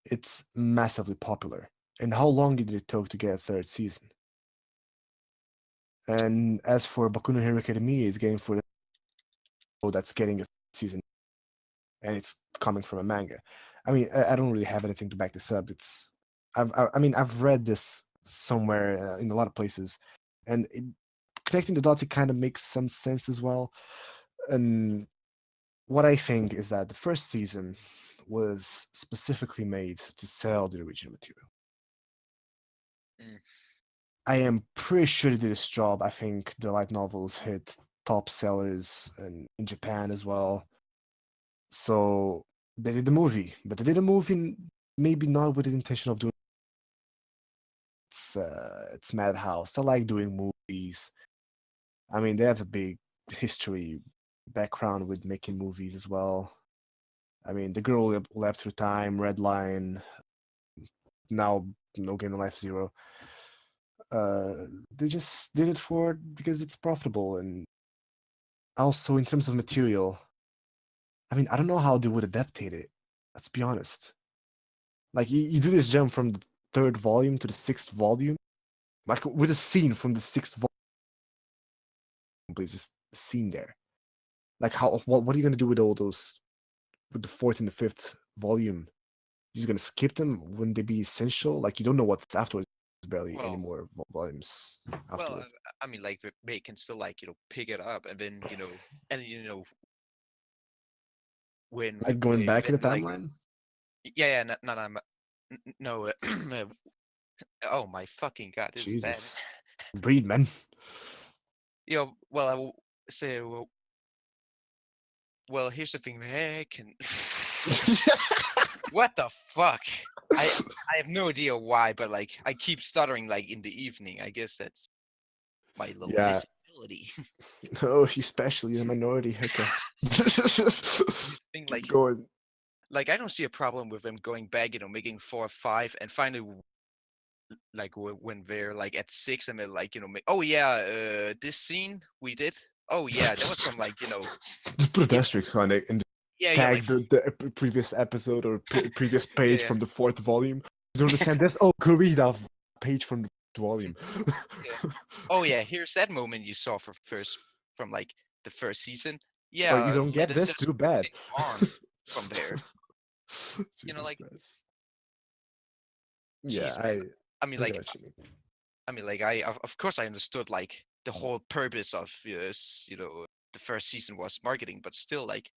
A: It's massively popular. And how long did it take to get a third season? And as for Boku no Hero Academia, it's getting for that's getting a season, and it's coming from a manga. I mean, I don't really have anything to back this up. I mean, I've read this somewhere in a lot of places, and connecting the dots, it kind of makes some sense as well. And what I think is that the first season was specifically made to sell the original material.
C: Mm.
A: I am pretty sure they did this job. I think the light novels hit top sellers in Japan as well. So they did the movie, but they did a movie maybe not with the intention of doing it's Madhouse. I like doing movies. I mean, they have a big history background with making movies as well. I mean, The Girl Left Through Time, Red Line, now No Game No Life Zero. They just did it because it's profitable, and also in terms of material. I mean, I don't know how they would adapt it. Let's be honest. Like you do this jump from the third volume to the sixth volume, like with a scene from the sixth volume, please just a scene there. Like what are you gonna do with all those with the fourth and the fifth volume? You're just gonna skip them? Wouldn't they be essential? Like you don't know what's afterwards. barely any
C: Well,
A: more volumes
C: well,
A: afterwards.
C: I mean, like they can still like pick it up, and then and when
A: Like going back in the
C: when like
A: timeline.
C: yeah, no, no, no, no, oh my fucking god, this is bad.
A: Jesus, breed, man.
C: Well, I will say, well, here's the thing, can what the fuck? I have no idea why, but like I keep stuttering like in the evening. I guess that's my little
A: Yeah.
C: disability.
A: Oh, she's especially in a minority. Okay.
C: Here's the thing,
A: Keep going.
C: like I don't see a problem with them going back, making 4 or 5, and finally, like when they're like at 6, and they're like, oh yeah, this scene we did. Oh yeah, that was from like
A: Just put an
C: you know,
A: asterisk on it and
C: yeah,
A: tag
C: like
A: the previous episode or previous page
C: yeah,
A: from the fourth volume. You don't understand this? Oh, go read that page from the volume.
C: yeah. Oh yeah, here's that moment you saw from like the first season.
A: Oh, you
C: Yeah,
A: don't
C: let
A: get
C: us
A: this?
C: just
A: Too bad.
C: continue on from there.
A: Jesus
C: Like
A: Christ. Yeah,
C: jeez, man. I mean,
A: I get
C: like
A: what you mean.
C: like of course I understood like the whole purpose of the first season was marketing, but still like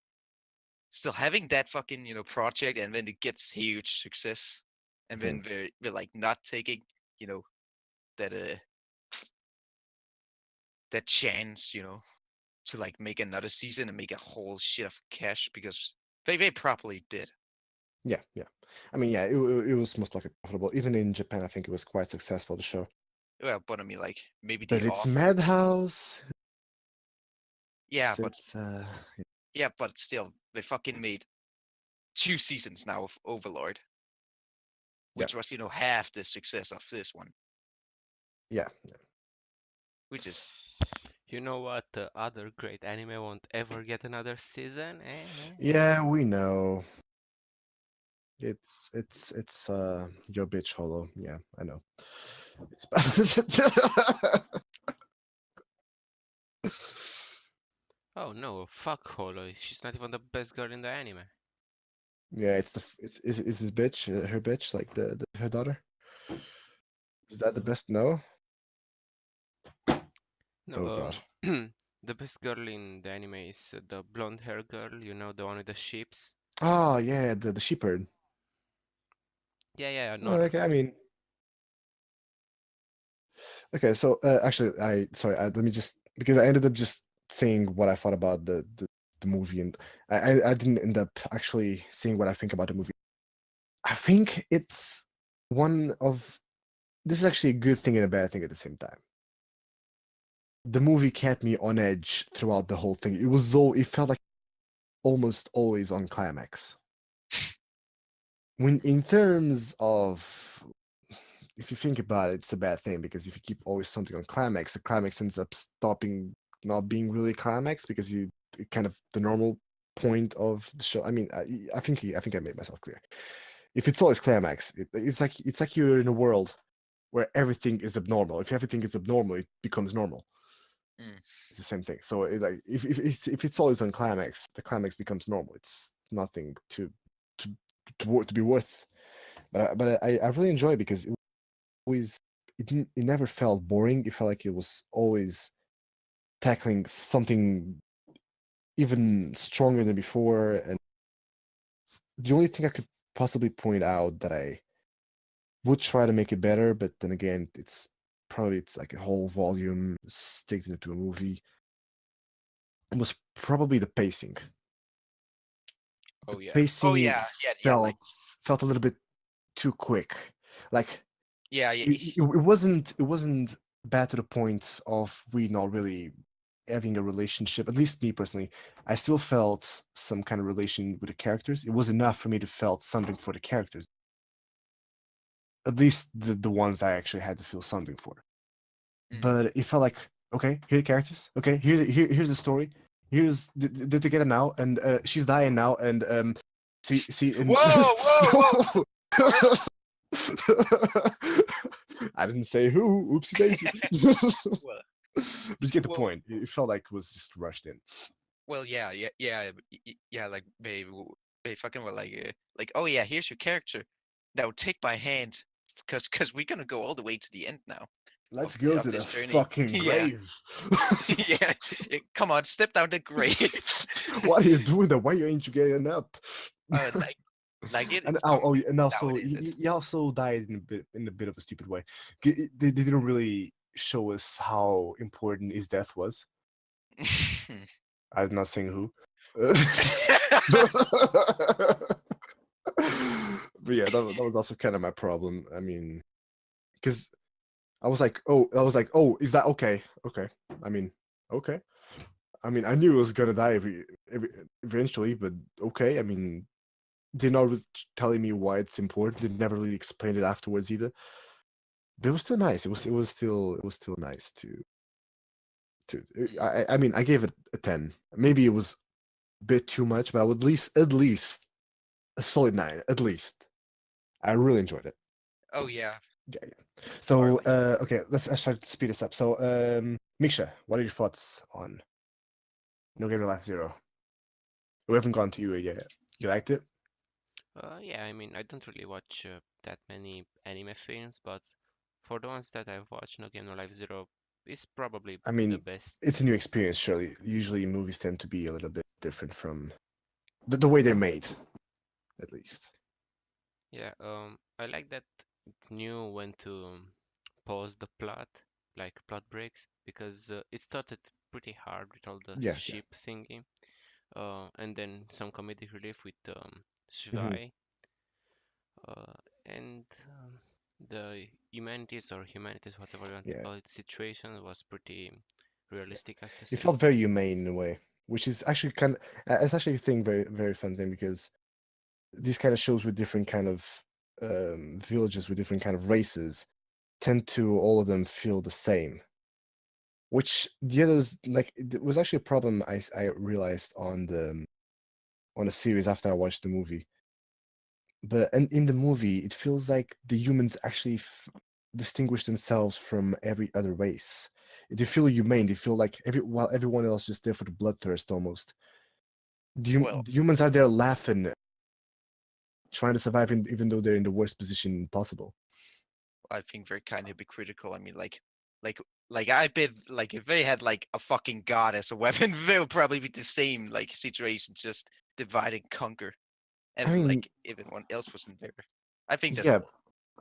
C: still having that fucking project, and then it gets huge success, and
A: Mhm.
C: then we're like not taking you know that that chance to like make another season and make a whole shit of cash, because they probably did.
A: Yeah, yeah. I mean, yeah, it was most likely profitable. Even in Japan, I think it was quite successful, the show.
C: Well, but I mean, like maybe they
A: But it's
C: offered.
A: Madhouse.
C: Yeah, but
A: It's
C: still they fucking made 2 seasons now of Overlord,
A: yeah,
C: which was half the success of this one,
A: yeah.
C: which is
B: You know what? The other great anime won't ever get another season.
A: Yeah, we know. It's your bitch hollow. Yeah, I know.
B: Oh no, fuck Holo. She's not even the best girl in the anime.
A: Yeah, it's his bitch, her bitch, like her daughter. Is that the best? No.
B: No,
A: Oh God.
B: the best girl in the anime is the blonde hair girl. You know, the one with the sheeps.
A: Oh yeah, the shepherd.
B: Yeah, yeah,
A: Oh,
B: Nora.
A: okay, I mean, okay. So actually, let me just because I ended up just saying what I thought about the movie, and I didn't end up actually saying what I think about the movie. I think it's one of this is actually a good thing and a bad thing at the same time. The movie kept me on edge throughout the whole thing. It felt like almost always on climax. When in terms of if you think about it, it's a bad thing because if you keep always something on climax, the climax ends up stopping not being really climax because you kind of the normal point of the show. I mean, I think I made myself clear. If it's always climax, it's like you're in a world where everything is abnormal. If everything is abnormal, it becomes normal.
C: mm,
A: It's the same thing. So like if it's always on climax, the climax becomes normal. It's nothing to to be worth. But I really enjoy it because always it never felt boring. It felt like it was always tackling something even stronger than before. And the only thing I could possibly point out that I would try to make it better, but then again, it's like a whole volume sticked into a movie. It was probably the pacing. The
C: oh yeah, oh
A: pacing
C: yeah, yeah, like
A: felt a little bit too quick. Like
C: yeah, yeah,
A: it wasn't bad to the point of we not really having a relationship. At least me personally, I still felt some kind of relation with the characters. It was enough for me to felt something for the characters. At least the ones I actually had to feel something for.
C: mm.
A: But it felt like okay, here are the characters. Okay, here's the story. Here's they're together now, and she's dying now, and see and
C: Whoa, whoa, whoa!
A: I didn't say who. Oopsie daisy.
C: Well,
A: But you get the
C: well,
A: point. It felt like it was just rushed in.
C: well, yeah, yeah, yeah, yeah. Like they fucking were like, oh yeah, here's your character. Now take my hand because we're gonna go all the way to the end now
A: Let's go
C: of
A: to the
C: this journey.
A: fucking
C: Yeah,
A: grave.
C: yeah. Come on, step down the grave.
A: What are you doing there? Why ain't you getting up?
C: Like it.
A: And
C: It's come
A: and
C: now.
A: also
C: It ended.
A: he also died in a bit of a stupid way. They didn't really show us how important his death was. I'm not saying who. But yeah, that was also kind of my problem. I mean, because I was like, oh, is that okay? Okay. I mean, okay. I mean, I knew it was gonna die eventually, but okay. I mean, they're not really telling me why it's important. They never really explained it afterwards either. But it was still nice. It was still nice to. I mean, I gave it a 10. Maybe it was a bit too much, but I would at least a solid 9. At least I really enjoyed it.
C: Oh yeah,
A: Yeah, yeah. So
C: hardly.
A: okay, let's try to speed this up. So Miksha, what are your thoughts on No Game No Life Zero? We haven't gone to you yet. You liked it?
B: Yeah, I mean, I don't really watch that many anime films, but for the ones that I've watched, No Game No Life Zero is probably
A: I
B: the
A: mean,
B: best.
A: it's a new experience, surely. Usually movies tend to be a little bit different from the way they're made, at least.
B: Yeah, I like that it knew when to pause the plot, like plot breaks, because it started pretty hard with all the
A: Yeah, yeah.
B: ship thingy, and then some comedic relief with
A: Hmm.
B: Shvai, uh, and the humanities, whatever you want to
A: Yeah.
B: call it, situation was pretty
A: Yeah.
B: realistic, as to
A: It
B: say.
A: felt very humane in a way, which is actually it's actually a thing, very, very fun thing, because these kind of shows with different kind of villages, with different kind of races, tend to all of them feel the same. Which the others, like, it was actually a problem I realized on the series after I watched the movie. But in the movie, it feels like the humans actually distinguish themselves from every other race. They feel humane. They feel like while everyone else is there for the bloodthirst almost.
C: Well,
A: The humans are there laughing, trying to survive, even though they're in the worst position possible.
C: I think they're kind of hypocritical. I mean, like, I bet, like, if they had like a fucking god as a weapon, they would probably be the same like situation, just divide and conquer,
A: I
C: and
A: mean,
C: like if anyone else wasn't there. I think that's
A: yeah.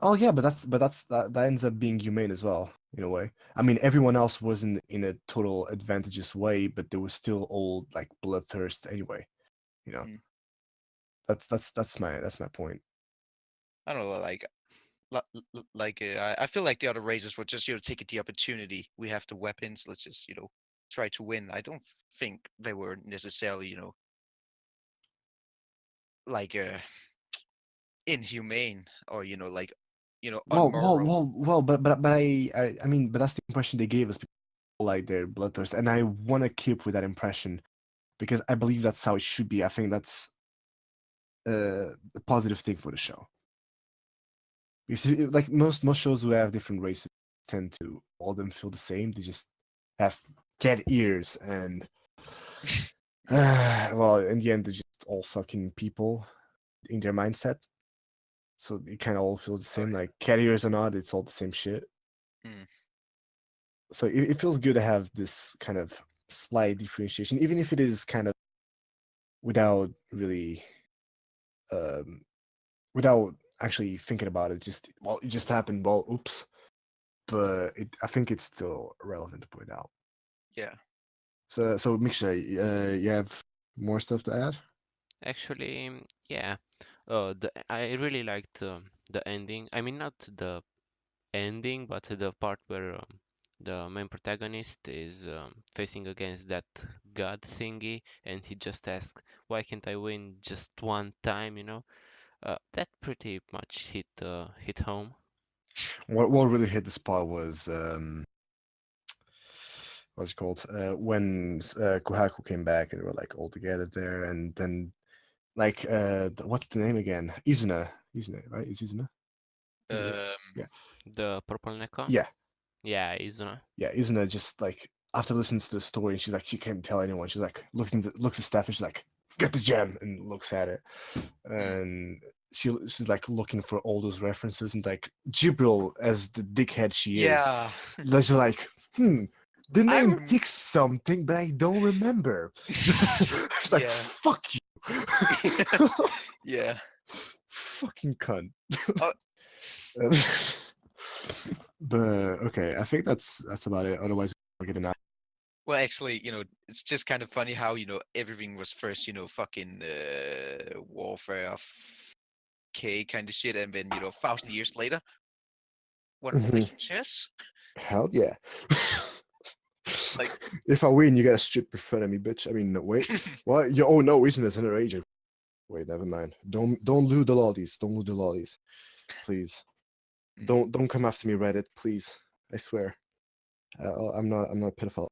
A: Oh yeah, but that ends up being humane as well in a way. I mean, everyone else wasn't in a total advantageous way, but they were still all like bloodthirst anyway. You know,
C: mm,
A: that's my point.
C: I don't know, like I feel like the other races were just taking the opportunity. We have the weapons. Let's just try to win. I don't think they were necessarily like inhumane or like unmoral.
A: But I mean, but that's the impression they gave us, people like their bloodthirst, and I want to keep with that impression because I believe that's how it should be. I think that's a positive thing for the show. Because like most shows who have different races tend to all of them feel the same. They just have cat ears and well, in the end, they're just all fucking people in their mindset. So it kind of all feels the
C: Oh
A: same. Like cat ears or not, it's all the same shit.
C: yeah. Mm.
A: So it feels good to have this kind of slight differentiation, even if it is kind of without really, um, without actually thinking about it. Just well, it just happened. Well, oops. But I think it's still relevant to point out.
C: Yeah.
A: So Miksha, you have more stuff to add?
B: Actually, yeah, I really liked the ending. I mean, not the ending, but the part where the main protagonist is facing against that god thingy, and he just asks, "Why can't I win just one time?" That pretty much hit home.
A: What really hit the spot was what's it called? When Kohaku came back and they were like all together there, and then like what's the name again? Izuna, right? Is Izuna? I think it is.
C: Um.
A: Yeah,
B: The purple Neko,
A: yeah,
B: yeah, Izuna.
A: yeah. Izuna just like after listening to the story, she's like she can't tell anyone. She's like looks at Steph and she's like, "Get the gem," and looks at it,
C: Mm.
A: and she's like looking for all those references, and like Jibril, as the dickhead she is,
C: Yeah.
A: she's like, the
C: I
A: name
C: rem-
A: ticks something, but I don't remember. It's like,
C: Yeah.
A: fuck you.
C: Yeah.
A: Fucking cunt.
C: Oh.
A: But okay, I think that's about it. Otherwise, I'll get an eye.
C: Well, actually, it's just kind of funny how, everything was first, fucking warfare of K kind of shit, and then, 1,000 years later, one
A: Mhm.
C: flipping chess.
A: Hell yeah.
C: Like,
A: If I win, you gotta strip in front of me, bitch. I mean, no, wait. What? Oh no, isn't this an agent? Wait, never mind. Don't do the lollies. Don't do the lollies, please. Don't come after me, Reddit, please. I swear. I'm not a pedophile.